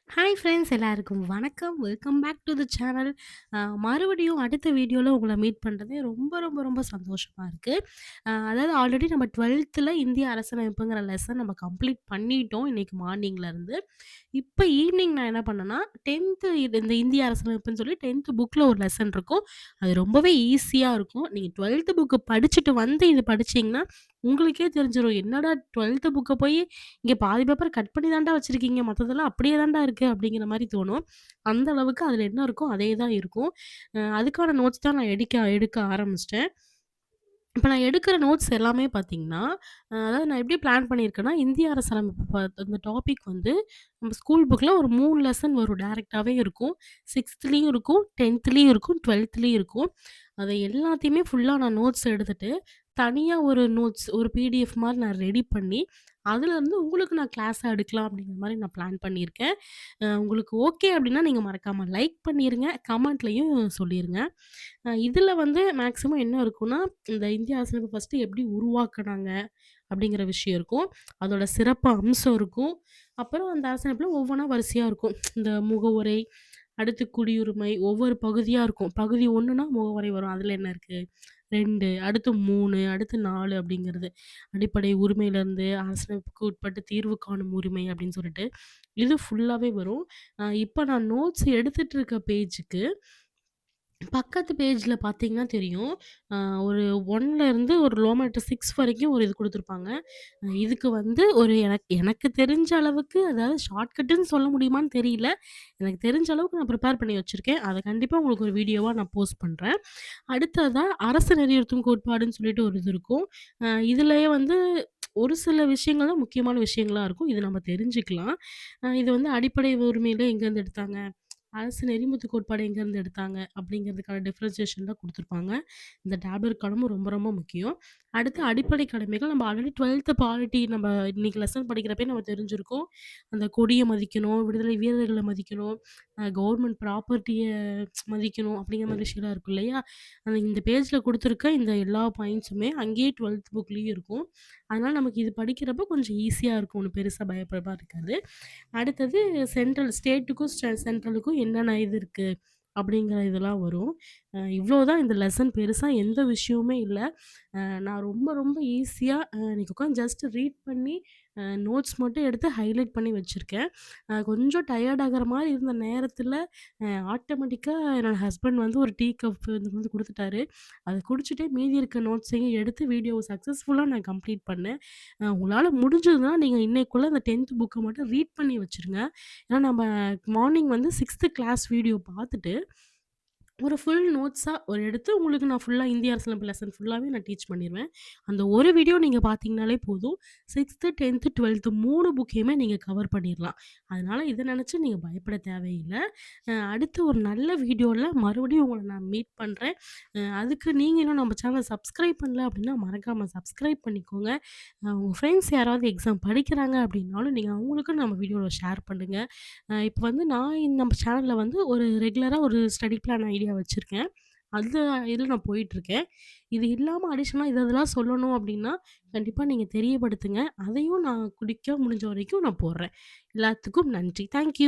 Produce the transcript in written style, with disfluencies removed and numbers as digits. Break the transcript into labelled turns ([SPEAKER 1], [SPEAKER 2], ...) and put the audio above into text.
[SPEAKER 1] Hi friends எல்லாருக்கும் வணக்கம். Welcome back to the channel. மறுபடியும் அடுத்த வீடியோல உங்கள மீட் பண்றது ரொம்ப, ரொம்ப, ரொம்ப சந்தோஷமா இருக்கு. அதாவது ஆல்ரெடி நம்ம 12ல இந்திய அரசியலமைப்புங்கிற லெசன் நம்ம கம்ப்ளீட் பண்ணிட்டோம் இன்னைக்கு மார்னிங்ல இருந்து. இப்ப ஈவ்னிங் நான் என்ன பண்ணேன்னா, 10த் இந்த இந்திய அரசியலமைப்புன்னு சொல்லி 10த் புக்ல ஒரு லெசன் இருக்கும். அது ரொம்பவே ஈஸியா இருக்கும். நீங்க 12த் புக் படிச்சுட்டு வந்து இது படிச்சீங்கன்னா, உங்களுக்கே தெரிஞ்சிரும். என்னடா 12த் புக்க போய் இங்க பாதி பேப்பர கட் பண்ணி தான்டா வச்சிருக்கீங்க. மத்ததெல்லாம் அப்படியே தான்டா இருக்கு அப்படிங்கிற மாரி தோணும். அந்த அளவுக்கு அதுல என்ன இருக்கோ அதே தான் இருக்கும். அதுக்கான நோட்ஸ் தான் நான் எடுக்க எடுக்க ஆரம்பிச்சுட்டேன். இப்ப நான் எடுக்கிற நோட்ஸ் எல்லாமே பார்த்தீங்கன்னா, அதாவது நான் எப்படி பிளான் பண்ணியிருக்கேன்னா, இந்திய அரசியலமைப்பு அந்த டாபிக் வந்து நம்ம ஸ்கூல் புக்ல ஒரு 3 லெசன் வரும். டைரக்ட்டாவே இருக்கும். 6த்லயும் இருக்கும், 10த்லயும் இருக்கும், 12த்லயும் இருக்கும். அத எல்லாத்தையுமே ஃபுல்லா நான் நோட்ஸ் எடுத்துட்டு, தனியா ஒரு நோட்ஸ் ஒரு பிடிஎஃப் மாரி நான் ரெடி பண்ணி, அதுலருந்து உங்களுக்கு நான் கிளாஸா எடுக்கலாம் அப்படிங்கிற மாரி நான் பிளான் பண்ணியிருக்கேன். உங்களுக்கு ஓகே அப்படின்னா, நீங்க மறக்காம லைக் பண்ணிருங்க. கமெண்ட்லயும் சொல்லிருங்க. இதுல வந்து மேக்ஸிமம் என்ன இருக்கும்னா, இந்த இந்திய அரசியலமைப்பு ஃபர்ஸ்ட்டு எப்படி உருவாக்குனாங்க? அப்படிங்கிற விஷயம் இருக்கும். அதோட சிறப்பு அம்சம் இருக்கும். அப்புறம் அந்த அரசியலமைப்புல ஒவ்வொன்னா வரிசையா இருக்கும். இந்த முகவுரை, அடுத்து குடியுரிமை, ஒவ்வொரு பகுதியா இருக்கும். பகுதி 1னா முகவுரை வரும். அதுல என்ன இருக்கு? 2 அடுத்து 3 அடுத்து 4 அப்படிங்கிறது. அடிப்படை உரிமையிலருந்து அரசியலமைப்புக்கு உட்பட்டு தீர்வு காணும் உரிமை அப்படின்னு சொல்லிட்டு, இது ஃபுல்லாவே வரும். இப்ப நான் நோட்ஸ் எடுத்துட்டு இருக்க பேஜுக்கு பக்கத்து பேஜ்ல பார்த்தீங்கன்னா தெரியும். அ ஒரு 1ல இருந்து ஒரு லோமேட்டர் 6 வரைக்கும் ஒரு இது குடுத்துருப்பாங்க. இதுக்கு வந்து ஒரு எனக்கு தெரிஞ்ச அளவுக்கு அதாவது ஷார்ட்கட்டுன்னு சொல்ல முடியுமான்னு தெரியல. எனக்கு தெரிஞ்ச அளவுக்கு நான் ப்ரிப்பேர் பண்ணி வச்சிருக்கேன். அத கண்டிப்பா உங்களுக்கு ஒரு வீடியோவா நான் போஸ்ட் பண்றேன். அடுத்ததா அரசு நெறியுறுத்தும் கோட்பாடுன்னு சொல்லிட்டு ஒரு இது இருக்கும். இதுலயே வந்து ஒரு சில விஷயங்கள் தான் முக்கியமான விஷயங்களா இருக்கும். இது நம்ம தெரிஞ்சுக்கலாம். இது வந்து அடிப்படை உரிமையில எங்கேருந்து எடுத்தாங்க? அரசு நெறிமுத்து கோட்பாடு எங்கேருந்து எடுத்தாங்க? அப்படிங்கிறதுக்கான டிஃபரன்சியேஷன் தான் குடுத்துருப்பாங்க. இந்த டேப்லெட் காலமும் ரொம்ப ரொம்ப முக்கியம். அடுத்து அடிப்படை கடமைகள் நம்ம ஆல்ரெடி 12த் பாலிட்டி நம்ம இன்னைக்கு லெசன் படிக்கிறப்பயே நம்ம தெரிஞ்சிருக்கும். அந்த கொடிய மதிக்கணும், விடுதலை வீரர்கள மதிக்கணும், கவர்மெண்ட் ப்ராப்பர்ட்டிய மதிக்கணும் அப்படிங்கிற மாரி விஷயம்லாம் இருக்கும் இல்லையா? இந்த பேஜ்ல குடுத்துருக்க இந்த எல்லா பாயிண்ட்ஸுமே அங்கேயே 12த் புக்லயும் இருக்கும். அதனால நமக்கு இது படிக்கிறப்போ கொஞ்சம் ஈஸியா இருக்கும். ஒண்ணும் பெருசா பயப்படுற மாரி இருக்காது. அடுத்தது சென்ட்ரல் ஸ்டேட்டுக்கும் சென்ட்ரலுக்கும் என்னென்ன இது இருக்கு? அப்படிங்கிற இதெல்லாம் வரும். இவ்வளோதான் இந்த லெசன் பெருசா எந்த விஷயமுமே இல்ல. நான் ரொம்ப ரொம்ப ஈஸியா இன்னைக்கு உட்காந்து ஜஸ்ட் ரீட் பண்ணி நோட்ஸ் மட்டும் எடுத்து ஹைலைட் பண்ணி வச்சிருக்கேன். கொஞ்சம் டயர்ட் ஆகுற மாரி இருந்த நேரத்தில ஆட்டோமேட்டிக்கா என்னோட ஹஸ்பண்ட் வந்து ஒரு டீ கப் வந்து குடுத்துட்டாரு. அத குடிச்சுட்டே மீதி இருக்க நோட்ஸையும் எடுத்து வீடியோவ சக்சஸ்ஃபுல்லா நான் கம்ப்ளீட் பண்ணேன். உங்களால முடிஞ்சதுன்னா நீங்க இன்னைக்குள்ள அந்த 10த் புக்க மட்டும் ரீட் பண்ணி வச்சுருங்க. ஏன்னா நம்ம மார்னிங் வந்து 6த் கிளாஸ் வீடியோ பார்த்துட்டு ஒரு ஃபுல் நோட்ஸா ஒரு எடுத்து உங்களுக்கு நான் ஃபுல்லா இந்திய அரசியலமைப்பு லெசன் ஃபுல்லாவே நான் டீச் பண்ணிருவேன். அந்த ஒரு வீடியோ நீங்க பார்த்தீங்கனாலே போதும். 6த், 10த், 12த் 3 புக்கையுமே நீங்க கவர் பண்ணிரலாம். அதனால இத நெனச்சு நீங்க பயப்பட தேவையில்ல. அடுத்து ஒரு நல்ல வீடியோல மறுபடியும் உங்கள நான் மீட் பண்றேன். அதுக்கு நீங்க இன்னும் நம்ம சேனல சப்ஸ்கிரைப் பண்ணல அப்டின்னா, மறக்காம சப்ஸ்கிரைப் பண்ணிக்கோங்க. உங்க ஃப்ரெண்ட்ஸ் யாராவது எக்ஸாம் படிக்கிறாங்க அப்டின்னாலும், நீங்க அவங்களுக்கும் நம்ம வீடியோல ஷேர் பண்ணுங்க. இப்ப வந்து நான் நம்ம சேனல்ல வந்து ஒரு ரெகுலரா ஒரு ஸ்டடி பிளான் ஐடியா வச்சிருக்கேன். அந்த இதுல நான் போயிட்டுருக்கேன். இது இல்லாம அடிஷனலா இதெல்லாம் சொல்லணும் அப்டின்னா, கண்டிப்பா நீங்க தெரியப்படுத்துங்க. அதையும் நான் முடிஞ்ச வரைக்கும் நான் போடுறேன். எல்லாத்துக்கும் நன்றி. Thank you.